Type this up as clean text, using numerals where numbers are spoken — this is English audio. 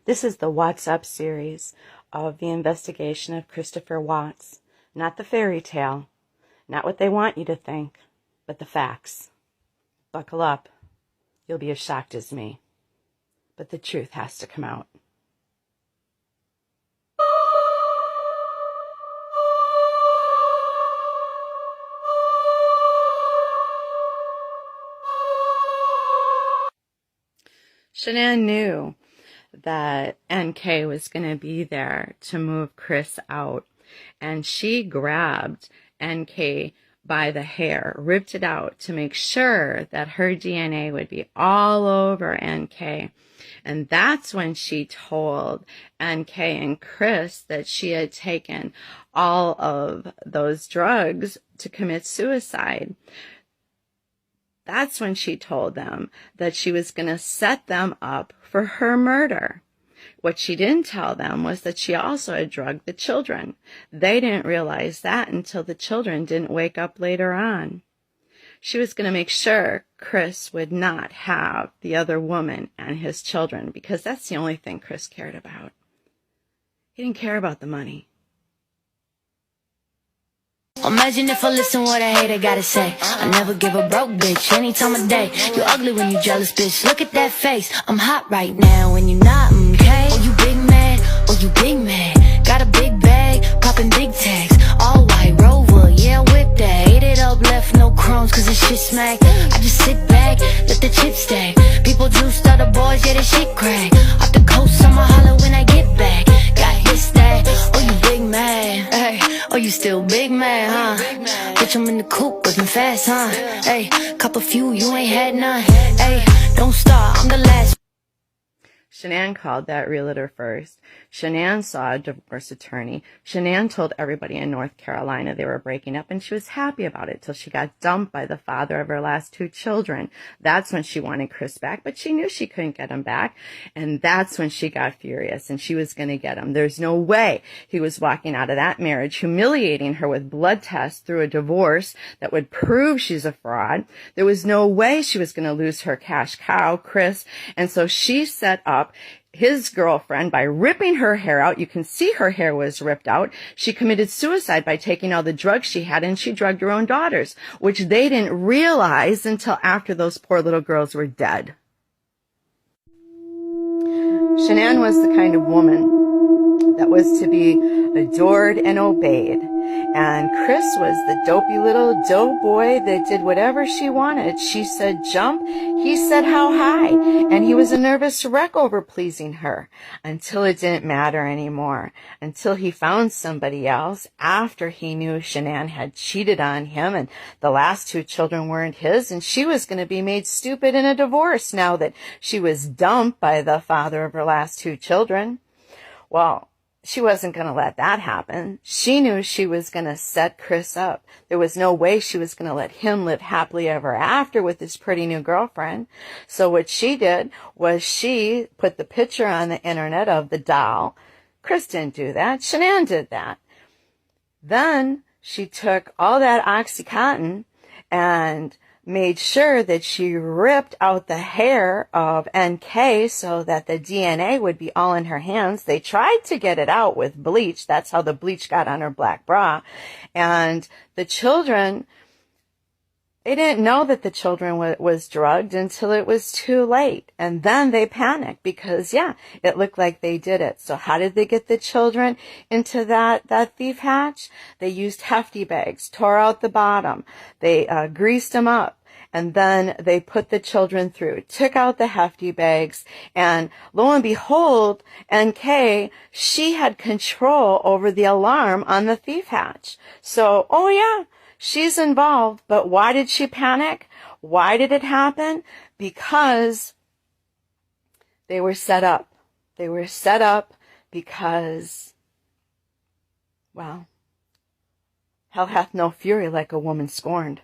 This is the What's Up series of the investigation of Christopher Watts. Not the fairy tale, not what they want you to think, but the facts. Buckle up. You'll be as shocked as me. But the truth has to come out. Shanann knew that NK was going to be there to move Chris out, and she grabbed NK by the hair, ripped it out to make sure that her DNA would be all over NK. And that's when she told NK and Chris that she had taken all of those drugs to commit suicide. That's when she told them that she was going to set them up for her murder. What she didn't tell them was that she also had drugged the children. They didn't realize that until the children didn't wake up later on. She was going to make sure Chris would not have the other woman and his children, because that's the only thing Chris cared about. He didn't care about the money. Imagine if I listen what I hate, I gotta say. I never give a broke bitch any time of day. You ugly when you jealous, bitch, look at that face. I'm hot right now when you not, okay? Oh, you big mad, oh, you big mad. Got a big bag, popping big tags. All white Rover, yeah, whip that. Ate it up, left no crumbs, cause the shit smack. I just sit back, let the chips stack. People juiced, other boys, yeah, the shit crack. Off the coast, I'ma holler when I get back. Got his that, oh, you big mad, hey. Oh, you still big man, huh? Bitch, I'm in the coupe, whipping fast, huh? Hey, cup of few, you ain't had none. Hey, don't start, I'm the last. Shanann called that realtor first. Shanann saw a divorce attorney. Shanann told everybody in North Carolina they were breaking up, and she was happy about it till she got dumped by the father of her last two children. That's when she wanted Chris back, but she knew she couldn't get him back, and that's when she got furious, and she was going to get him. There's no way he was walking out of that marriage, humiliating her with blood tests through a divorce that would prove she's a fraud. There was no way she was going to lose her cash cow, Chris, and so she set up his girlfriend by ripping her hair out. You can see her hair was ripped out. She committed suicide by taking all the drugs she had, and she drugged her own daughters, which they didn't realize until after those poor little girls were dead. Shanann was the kind of woman that was to be adored and obeyed. And Chris was the dopey little doughboy that did whatever she wanted. She said jump, he said how high, and he was a nervous wreck over pleasing her until it didn't matter anymore, until he found somebody else after he knew Shanann had cheated on him and the last two children weren't his, and she was going to be made stupid in a divorce now that she was dumped by the father of her last two children. Well, she wasn't going to let that happen. She knew she was going to set Chris up. There was no way she was going to let him live happily ever after with his pretty new girlfriend. So what she did was she put the picture on the internet of the doll. Chris didn't do that. Shanann did that. Then she took all that OxyContin and made sure that she ripped out the hair of NK so that the DNA would be all in her hands. They tried to get it out with bleach. That's how the bleach got on her black bra. And the children, they didn't know that the children was drugged until it was too late. And then they panicked because, yeah, it looked like they did it. So how did they get the children into that thief hatch? They used hefty bags, tore out the bottom. They greased them up. And then they put the children through, took out the hefty bags, and lo and behold, NK, she had control over the alarm on the thief hatch. So, oh yeah, she's involved, but why did she panic? Why did it happen? Because they were set up. They were set up because, well, hell hath no fury like a woman scorned.